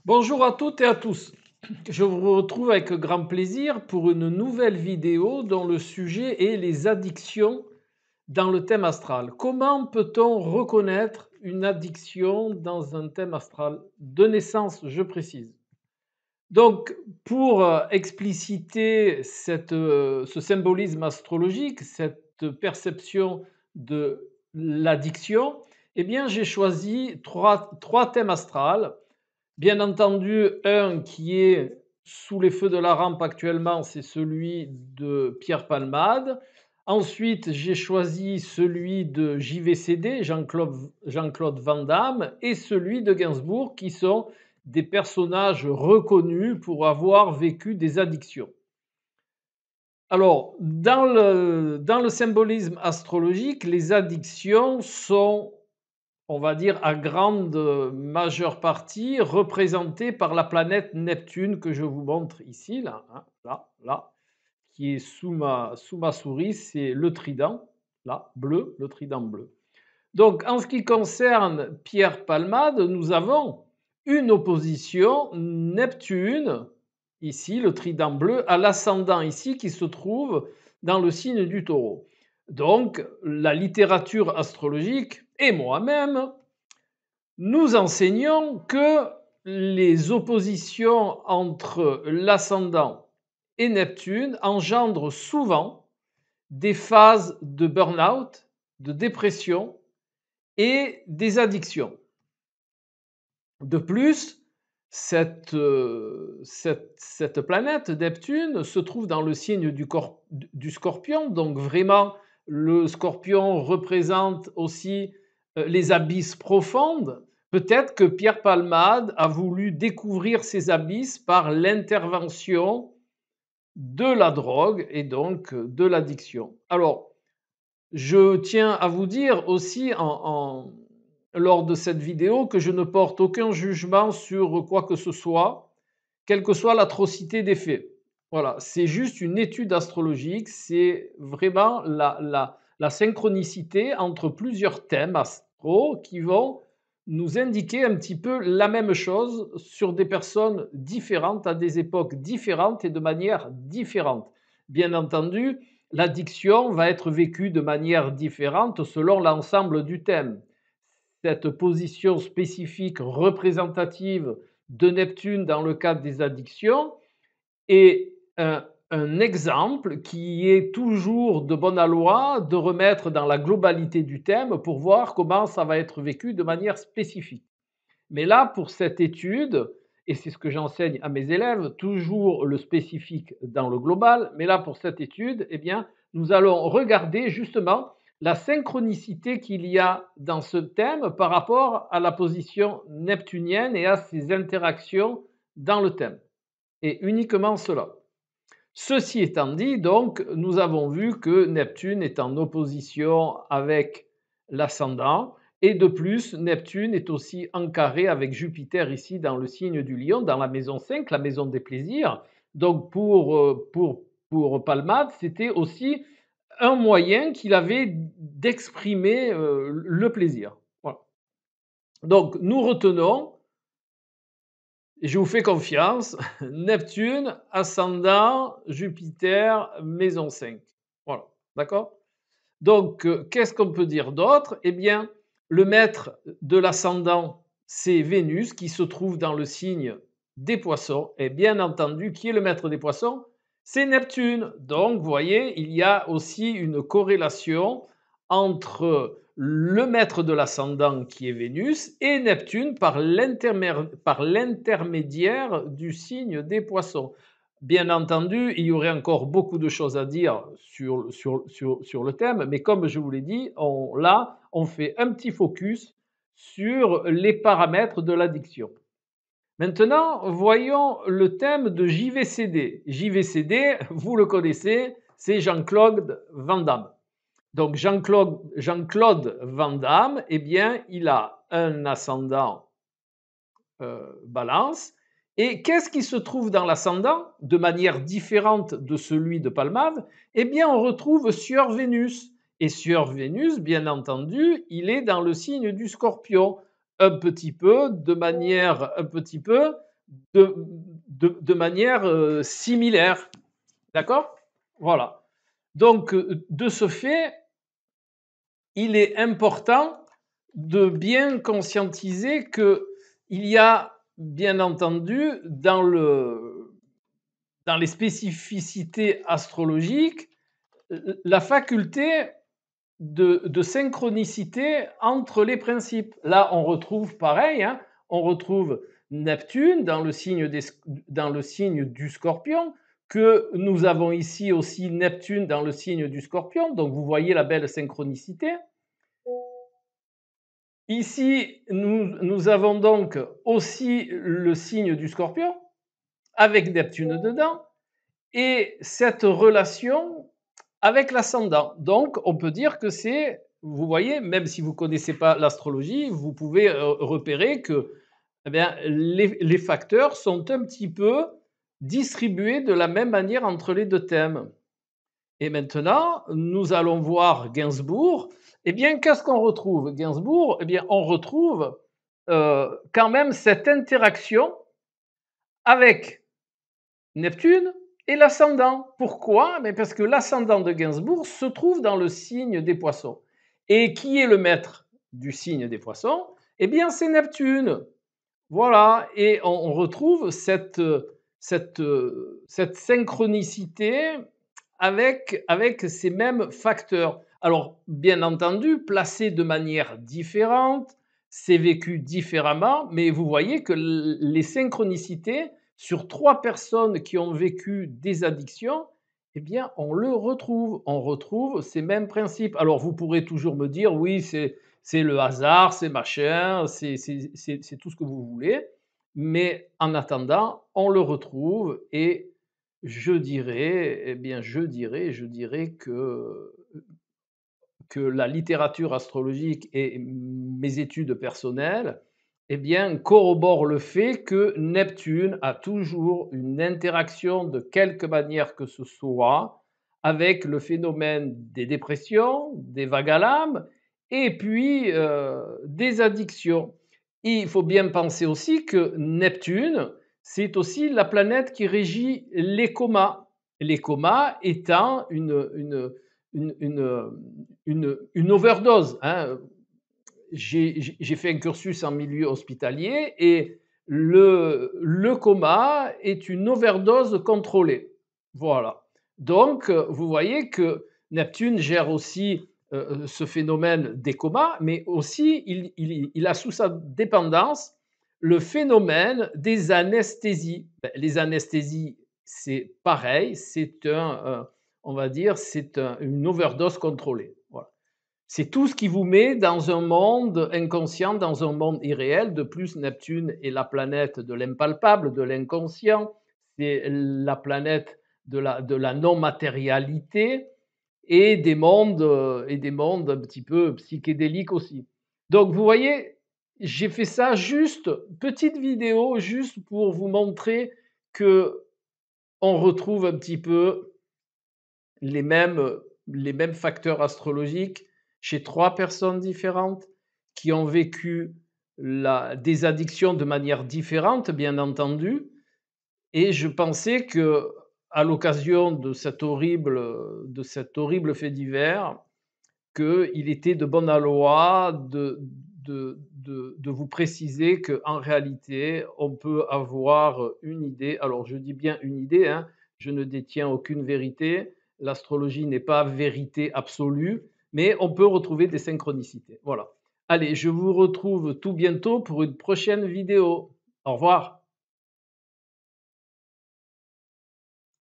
Bonjour à toutes et à tous. Je vous retrouve avec grand plaisir pour une nouvelle vidéo dont le sujet est les addictions dans le thème astral. Comment peut-on reconnaître une addiction dans un thème astral de naissance, je précise. Donc, pour expliciter ce symbolisme astrologique, cette perception de l'addiction, eh bien, j'ai choisi trois thèmes astrales. Bien entendu, un qui est sous les feux de la rampe actuellement, c'est celui de Pierre Palmade. Ensuite, j'ai choisi celui de JVCD, Jean-Claude Van Damme, et celui de Gainsbourg, qui sont des personnages reconnus pour avoir vécu des addictions. Alors, dans le symbolisme astrologique, les addictions sont, on va dire, à grande majeure partie représentée par la planète Neptune que je vous montre ici, là, hein, là, qui est sous ma souris, c'est le trident, là, bleu, le trident bleu. Donc, en ce qui concerne Pierre Palmade, nous avons une opposition Neptune, ici, le trident bleu, à l'ascendant ici, qui se trouve dans le signe du taureau. Donc, la littérature astrologique et moi-même, nous enseignons que les oppositions entre l'ascendant et Neptune engendrent souvent des phases de burn-out, de dépression et des addictions. De plus, cette planète Neptune se trouve dans le signe du Scorpion, donc vraiment le Scorpion représente aussi les abysses profondes. Peut-être que Pierre Palmade a voulu découvrir ces abysses par l'intervention de la drogue et donc de l'addiction. Alors, je tiens à vous dire aussi lors de cette vidéo que je ne porte aucun jugement sur quoi que ce soit, quelle que soit l'atrocité des faits. Voilà, c'est juste une étude astrologique, c'est vraiment la synchronicité entre plusieurs thèmes astro qui vont nous indiquer un petit peu la même chose sur des personnes différentes, à des époques différentes et de manière différente. Bien entendu, l'addiction va être vécue de manière différente selon l'ensemble du thème. Cette position spécifique représentative de Neptune dans le cadre des addictions est un exemple qui est toujours de bon aloi de remettre dans la globalité du thème pour voir comment ça va être vécu de manière spécifique. Mais là, pour cette étude, et c'est ce que j'enseigne à mes élèves, toujours le spécifique dans le global, mais là, pour cette étude, eh bien, nous allons regarder justement la synchronicité qu'il y a dans ce thème par rapport à la position neptunienne et à ses interactions dans le thème. Et uniquement cela. Ceci étant dit, donc, nous avons vu que Neptune est en opposition avec l'ascendant, et de plus, Neptune est aussi en carré avec Jupiter ici dans le signe du Lion, dans la maison 5, la maison des plaisirs. Donc pour Palmade, c'était aussi un moyen qu'il avait d'exprimer le plaisir. Voilà. Donc nous retenons, et je vous fais confiance, Neptune, ascendant, Jupiter, maison 5. Voilà, d'accord? Donc, qu'est-ce qu'on peut dire d'autre? Eh bien, le maître de l'ascendant, c'est Vénus, qui se trouve dans le signe des poissons. Et bien entendu, qui est le maître des poissons? C'est Neptune. Donc, vous voyez, il y a aussi une corrélation entre le maître de l'ascendant, qui est Vénus, et Neptune par l'intermédiaire du signe des poissons. Bien entendu, il y aurait encore beaucoup de choses à dire sur le thème, mais comme je vous l'ai dit, là, on fait un petit focus sur les paramètres de l'addiction. Maintenant, voyons le thème de JVCD. JVCD, vous le connaissez, c'est Jean-Claude Van Damme. Donc Jean-Claude Van Damme, eh bien, il a un ascendant Balance. Et qu'est-ce qui se trouve dans l'ascendant de manière différente de celui de Palmade? Eh bien, on retrouve Sieur Vénus. Et Sieur Vénus, bien entendu, il est dans le signe du Scorpion, un petit peu, de manière un petit peu de, de manière similaire. D'accord? Voilà. Donc, de ce fait, il est important de bien conscientiser qu'il y a, bien entendu, dans les spécificités astrologiques, la faculté de synchronicité entre les principes. Là, on retrouve pareil, hein, on retrouve Neptune dans le signe du Scorpion, que nous avons ici aussi Neptune dans le signe du Scorpion, donc vous voyez la belle synchronicité. Ici, nous avons donc aussi le signe du Scorpion, avec Neptune dedans, et cette relation avec l'ascendant. Donc, on peut dire que c'est, vous voyez, même si vous ne connaissez pas l'astrologie, vous pouvez repérer que eh bien, les facteurs sont un petit peu distribués de la même manière entre les deux thèmes. Et maintenant, nous allons voir Gainsbourg. Eh bien, qu'est-ce qu'on retrouve Gainsbourg, eh bien, on retrouve quand même cette interaction avec Neptune et l'ascendant. Pourquoi? Mais parce que l'ascendant de Gainsbourg se trouve dans le signe des poissons. Et qui est le maître du signe des poissons? Eh bien, c'est Neptune. Voilà, et on retrouve cette synchronicité avec ces mêmes facteurs. Alors, bien entendu, placés de manière différente, c'est vécu différemment, mais vous voyez que les synchronicités sur 3 personnes qui ont vécu des addictions, eh bien, on retrouve ces mêmes principes. Alors, vous pourrez toujours me dire, oui, c'est le hasard, c'est machin, c'est tout ce que vous voulez, mais en attendant, on le retrouve et je dirais, eh bien, je dirais que la littérature astrologique et mes études personnelles, eh bien, corroborent le fait que Neptune a toujours une interaction de quelque manière que ce soit avec le phénomène des dépressions, des vagues à l'âme et puis des addictions. Et il faut bien penser aussi que Neptune, c'est aussi la planète qui régit les comas. Les comas étant une overdose, hein. J'ai fait un cursus en milieu hospitalier et le coma est une overdose contrôlée. Voilà. Donc, vous voyez que Neptune gère aussi ce phénomène des comas, mais aussi il a sous sa dépendance le phénomène des anesthésies. Les anesthésies, c'est pareil, on va dire, une overdose contrôlée. Voilà. C'est tout ce qui vous met dans un monde inconscient, dans un monde irréel. De plus, Neptune est la planète de l'impalpable, de l'inconscient. C'est la planète de la non-matérialité et des mondes un petit peu psychédéliques aussi. Donc, vous voyez, j'ai fait ça juste, petite vidéo, juste pour vous montrer que on retrouve un petit peu les mêmes, les mêmes facteurs astrologiques chez 3 personnes différentes qui ont vécu des addictions de manière différente, bien entendu. Et je pensais que, à l'occasion de cet horrible fait divers, qu'il était de bonne loi de vous préciser qu'en réalité, on peut avoir une idée. Alors, je dis bien une idée, hein, je ne détiens aucune vérité. L'astrologie n'est pas vérité absolue, mais on peut retrouver des synchronicités. Voilà. Allez, je vous retrouve tout bientôt pour une prochaine vidéo. Au revoir.